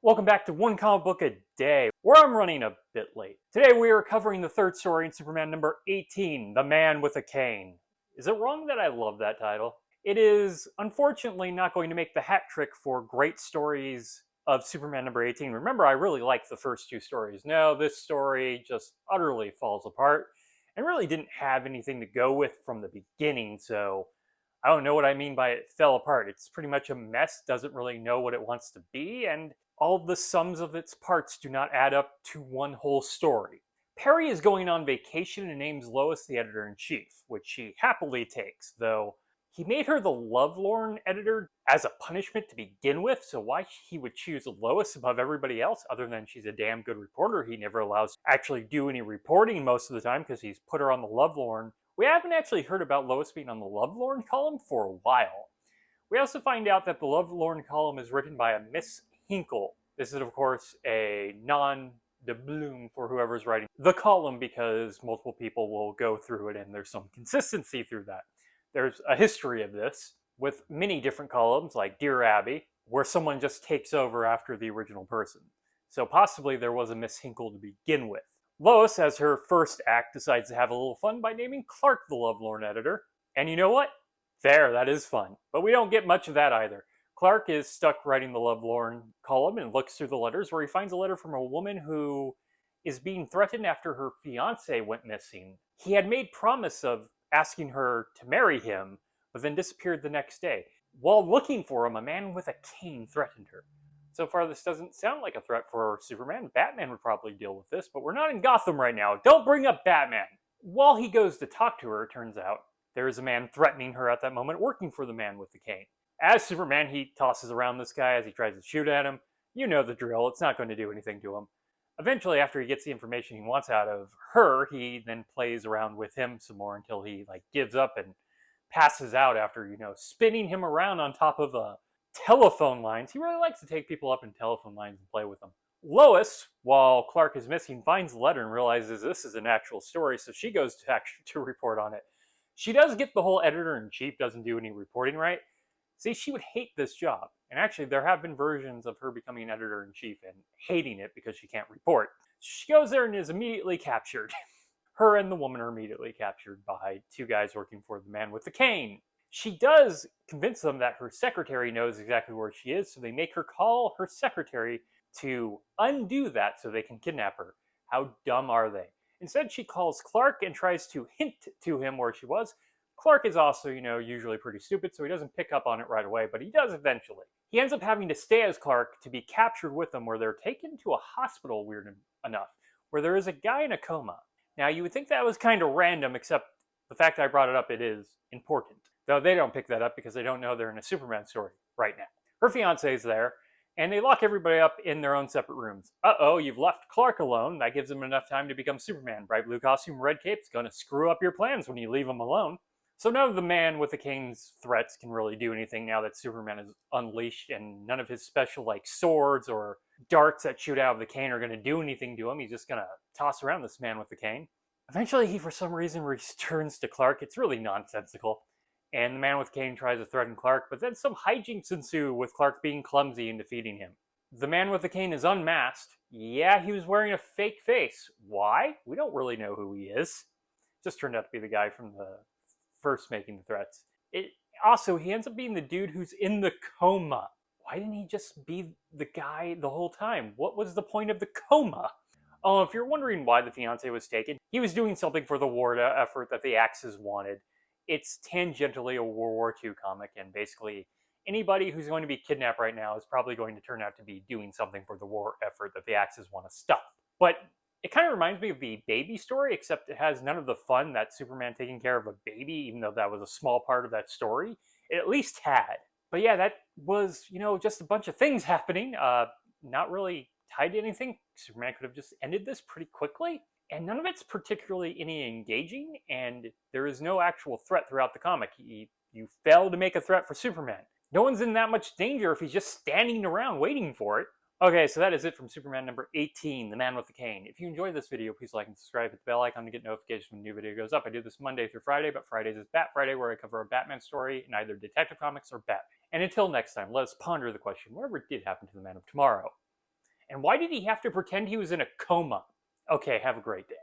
Welcome back to One Comic Book a Day, where I'm running a bit late. Today we are covering the third story in Superman number 18, The Man with a Cane. Is it wrong that I love that title? It is unfortunately not going to make the hat trick for great stories of Superman number 18. Remember, I really liked the first two stories. No, this story just utterly falls apart and really didn't have anything to go with from the beginning, so I don't know what I mean by it fell apart. It's pretty much a mess, doesn't really know what it wants to be, and all the sums of its parts do not add up to one whole story. Perry is going on vacation and names Lois the editor-in-chief, which she happily takes, though he made her the Lovelorn editor as a punishment to begin with, so why he would choose Lois above everybody else, other than she's a damn good reporter he never allows to actually do any reporting most of the time because he's put her on the Lovelorn. We haven't actually heard about Lois being on the Lovelorn column for a while. We also find out that the Lovelorn column is written by a Miss Hinkle. This is, of course, a non-doubloon for whoever's writing the column because multiple people will go through it and there's some consistency through that. There's a history of this with many different columns, like Dear Abby, where someone just takes over after the original person. So possibly there was a Miss Hinkle to begin with. Lois, as her first act, decides to have a little fun by naming Clark the Lovelorn editor. And you know what? Fair, that is fun. But we don't get much of that either. Clark is stuck writing the Lovelorn column and looks through the letters where he finds a letter from a woman who is being threatened after her fiancé went missing. He had made promise of asking her to marry him, but then disappeared the next day. While looking for him, a man with a cane threatened her. So far, this doesn't sound like a threat for Superman. Batman would probably deal with this, but we're not in Gotham right now. Don't bring up Batman! While he goes to talk to her, it turns out, there is a man threatening her at that moment, working for the man with the cane. As Superman, he tosses around this guy as he tries to shoot at him. You know the drill, it's not going to do anything to him. Eventually, after he gets the information he wants out of her, he then plays around with him some more until he gives up and passes out after, spinning him around on top of telephone lines. He really likes to take people up in telephone lines and play with them. Lois, while Clark is missing, finds the letter and realizes this is an actual story, so she goes to report on it. She does get the whole editor-in-chief doesn't do any reporting right. See, she would hate this job. And actually, there have been versions of her becoming editor-in-chief and hating it because she can't report. She goes there and is immediately captured. Her and the woman are immediately captured by two guys working for the man with the cane. She does convince them that her secretary knows exactly where she is, so they make her call her secretary to undo that so they can kidnap her. How dumb are they? Instead, she calls Clark and tries to hint to him where she was. Clark is also, usually pretty stupid, so he doesn't pick up on it right away, but he does eventually. He ends up having to stay as Clark to be captured with them, where they're taken to a hospital, weird enough, where there is a guy in a coma. Now, you would think that was kind of random, except the fact that I brought it up, it is important. Though they don't pick that up because they don't know they're in a Superman story right now. Her fiancé is there, and they lock everybody up in their own separate rooms. Uh-oh, you've left Clark alone. That gives him enough time to become Superman. Bright blue costume, red cape's gonna screw up your plans when you leave him alone. So none of the man with the cane's threats can really do anything now that Superman is unleashed, and none of his special, swords or darts that shoot out of the cane are going to do anything to him. He's just going to toss around this man with the cane. Eventually, he, for some reason, returns to Clark. It's really nonsensical. And the man with the cane tries to threaten Clark, but then some hijinks ensue with Clark being clumsy and defeating him. The man with the cane is unmasked. Yeah, he was wearing a fake face. Why? We don't really know who he is. Just turned out to be the guy from the first making the threats. Also, he ends up being the dude who's in the coma. Why didn't he just be the guy the whole time? What was the point of the coma? Oh, if you're wondering why the fiancé was taken, he was doing something for the war effort that the Axis wanted. It's tangentially a World War II comic, and basically anybody who's going to be kidnapped right now is probably going to turn out to be doing something for the war effort that the Axis want to stop. But it kind of reminds me of the baby story, except it has none of the fun that Superman taking care of a baby, even though that was a small part of that story. It at least had. But yeah, that was, just a bunch of things happening. Not really tied to anything. Superman could have just ended this pretty quickly. And none of it's particularly any engaging, and there is no actual threat throughout the comic. You fail to make a threat for Superman. No one's in that much danger if he's just standing around waiting for it. Okay, so that is it from Superman number 18, The Man with the Cane. If you enjoyed this video, please like and subscribe, hit the bell icon to get notifications when a new video goes up. I do this Monday through Friday, but Fridays is Bat Friday, where I cover a Batman story in either Detective Comics or Batman. And until next time, let us ponder the question, whatever did happen to the Man of Tomorrow? And why did he have to pretend he was in a coma? Okay, have a great day.